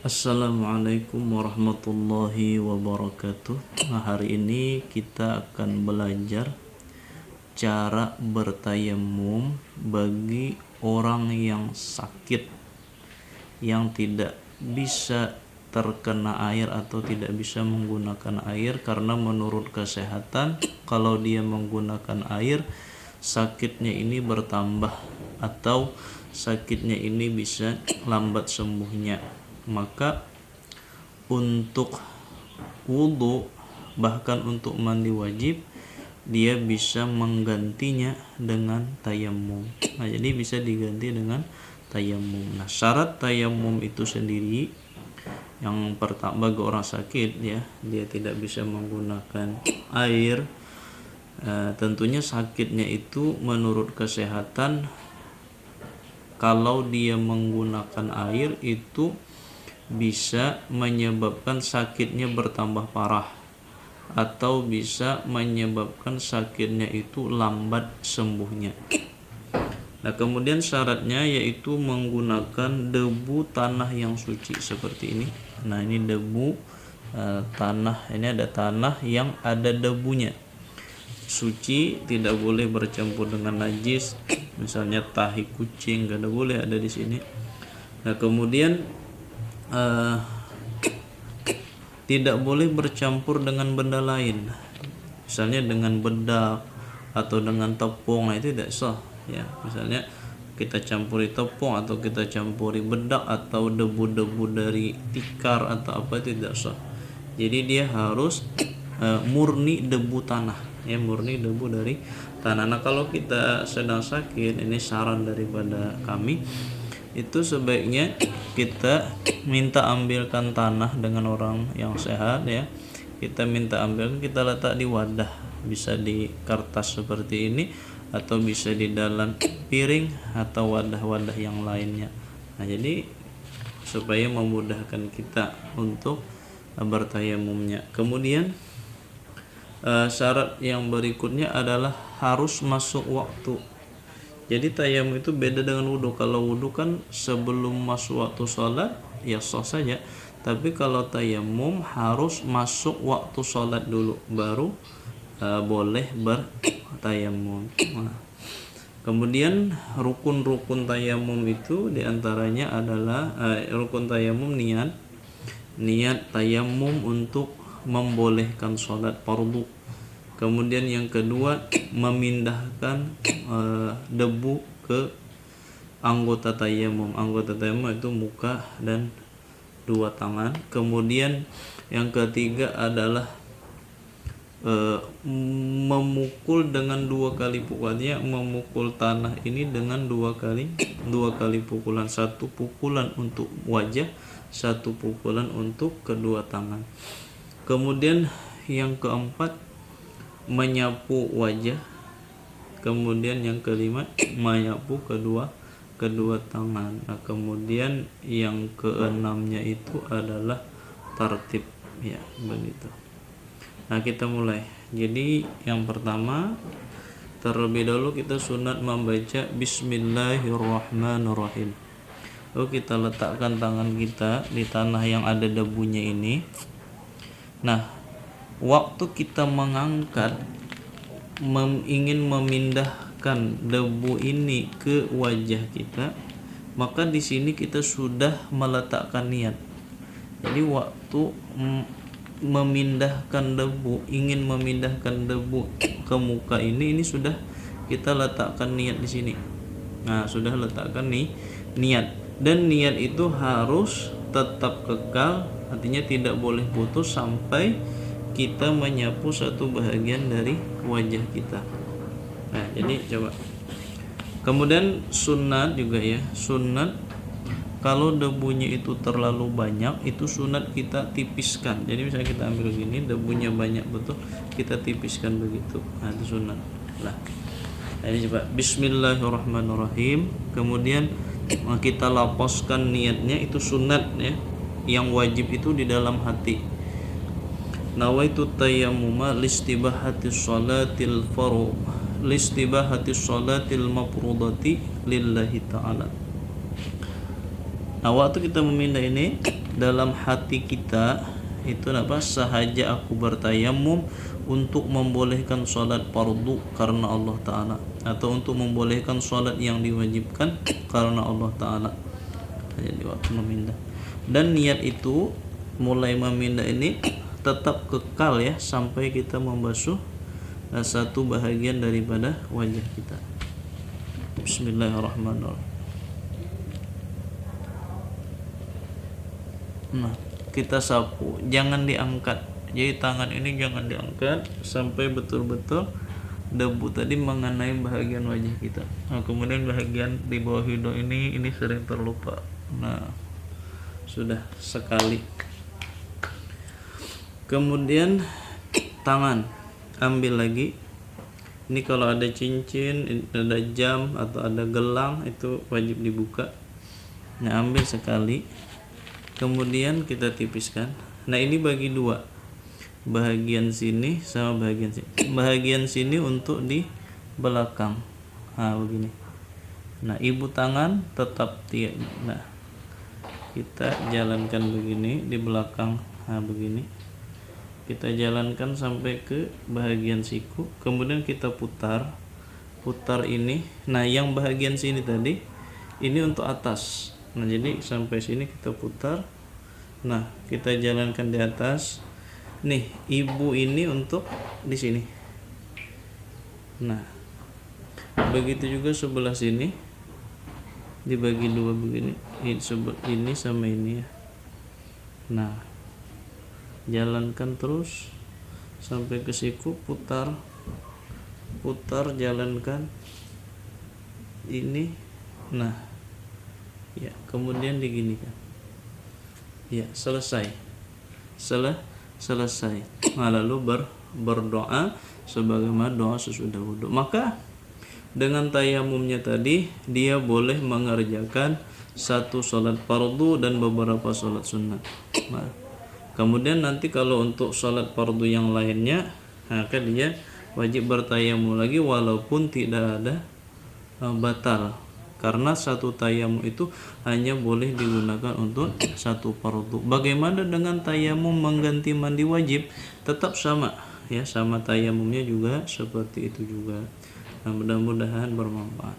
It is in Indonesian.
Assalamualaikum warahmatullahi wabarakatuh. Hari ini kita akan belajar cara bertayamum bagi orang yang sakit, yang tidak bisa terkena air atau tidak bisa menggunakan air, karena menurut kesehatan kalau dia menggunakan air sakitnya ini bertambah atau sakitnya ini bisa lambat sembuhnya. Maka untuk wudhu, bahkan untuk mandi wajib, dia bisa menggantinya dengan tayamum. Nah, jadi bisa diganti dengan tayamum. Nah, syarat tayamum itu sendiri, yang pertama bagi orang sakit ya, dia tidak bisa menggunakan air. Tentunya sakitnya itu menurut kesehatan, kalau dia menggunakan air itu bisa menyebabkan sakitnya bertambah parah atau bisa menyebabkan sakitnya itu lambat sembuhnya. Nah, kemudian syaratnya yaitu menggunakan debu tanah yang suci seperti ini. Nah, ini debu tanah, ini ada tanah yang ada debunya, suci, tidak boleh bercampur dengan najis, misalnya tahi kucing, gak ada, boleh ada di sini. Nah, kemudian tidak boleh bercampur dengan benda lain, misalnya dengan bedak atau dengan tepung. Nah, itu tidak sah ya. Misalnya kita campuri tepung atau kita campuri bedak atau debu-debu dari tikar atau apa, itu tidak sah. Jadi dia harus murni debu tanah ya, murni debu dari tanah. Nah, kalau kita sedang sakit, ini saran daripada kami, itu sebaiknya kita minta ambilkan tanah dengan orang yang sehat ya. Kita minta ambilkan, kita letak di wadah, bisa di kertas seperti ini atau bisa di dalam piring atau wadah-wadah yang lainnya. Nah, jadi supaya memudahkan kita untuk bertayamumnya. Kemudian syarat yang berikutnya adalah harus masuk waktu. Jadi tayamum itu beda dengan wudhu. Kalau wudhu kan sebelum masuk waktu sholat ya sah saja, tapi kalau tayamum harus masuk waktu sholat dulu baru boleh bertayamum. Nah, kemudian rukun-rukun tayamum itu diantaranya adalah rukun tayamum niat tayamum untuk membolehkan sholat fardu. Kemudian yang kedua, memindahkan debu ke anggota tayamum. Anggota tayamum itu muka dan dua tangan. Kemudian yang ketiga adalah memukul dengan dua kali pukulannya, memukul tanah ini dengan dua kali pukulan. Satu pukulan untuk wajah, satu pukulan untuk kedua tangan. Kemudian yang keempat, menyapu wajah. Kemudian yang kelima, menyapu kedua tangan. Nah, kemudian yang keenamnya itu adalah tartib ya, begitu. Nah, kita mulai. Jadi yang pertama, terlebih dahulu kita sunat membaca Bismillahirrahmanirrahim. Lalu kita letakkan tangan kita di tanah yang ada debunya ini. Nah, waktu kita mengangkat, ingin memindahkan debu ini ke wajah kita, maka di sini kita sudah meletakkan niat. Jadi waktu ingin memindahkan debu ke muka ini sudah kita letakkan niat di sini. Nah, sudah letakkan niat, dan niat itu harus tetap kekal, artinya tidak boleh putus sampai kita menyapu satu bahagian dari wajah kita. Nah, jadi coba. Kemudian sunat juga ya, sunat kalau debunya itu terlalu banyak, itu sunat kita tipiskan. Jadi misalnya kita ambil gini, debunya banyak betul, kita tipiskan begitu. Nah, itu sunat. Nah, ini coba Bismillahirrahmanirrahim. Kemudian kita lapaskan niatnya, itu sunat ya. Yang wajib itu di dalam hati. Nawaitu tayammuma listibahatis salatil mafrudati lillahi ta'ala. Nah, waktu kita memindah ini, dalam hati kita itu apa, sahaja aku bertayamum untuk membolehkan sholat fardu karena Allah Ta'ala, atau untuk membolehkan sholat yang diwajibkan karena Allah Ta'ala, jadi waktu memindah. Dan niat itu mulai memindah ini tetap kekal ya, sampai kita membasuh satu bahagian daripada wajah kita. Bismillahirrahmanirrahim. Nah, kita sapu, jangan diangkat. Jadi tangan ini jangan diangkat sampai betul-betul debu tadi mengenai bahagian wajah kita. Nah, kemudian bahagian di bawah hidung ini sering terlupa. Nah, sudah sekali. Kemudian tangan ambil lagi. Ini kalau ada cincin, ada jam atau ada gelang itu wajib dibuka. Nah, ambil sekali. Kemudian kita tipiskan. Nah, ini bagi dua, bahagian sini sama bahagian sini. Bahagian sini untuk di belakang. Nah, begini. Nah, ibu tangan tetap tiap. Nah, kita jalankan begini di belakang. Nah, begini. Kita jalankan sampai ke bahagian siku. Kemudian kita putar ini. Nah, yang bahagian sini tadi ini untuk atas. Nah, jadi sampai sini kita putar. Nah, kita jalankan di atas. Nih, ibu ini untuk di sini. Nah, begitu juga sebelah sini. Dibagi dua begini. Ini sama ini ya. Nah, jalankan terus sampai ke siku, putar, jalankan ini. Nah, ya, kemudian diginikan. Ya, selesai. Nah, lalu berdoa sebagaimana doa sesudah wudhu. Maka dengan tayamumnya tadi dia boleh mengerjakan satu sholat fardu dan beberapa sholat sunnah. Nah, kemudian nanti kalau untuk sholat fardu yang lainnya, maka dia wajib bertayamum lagi walaupun tidak ada batal, karena satu tayamum itu hanya boleh digunakan untuk satu fardu. Bagaimana dengan tayamum mengganti mandi wajib? Tetap sama ya, sama tayamumnya juga seperti itu juga. Nah, mudah-mudahan bermanfaat.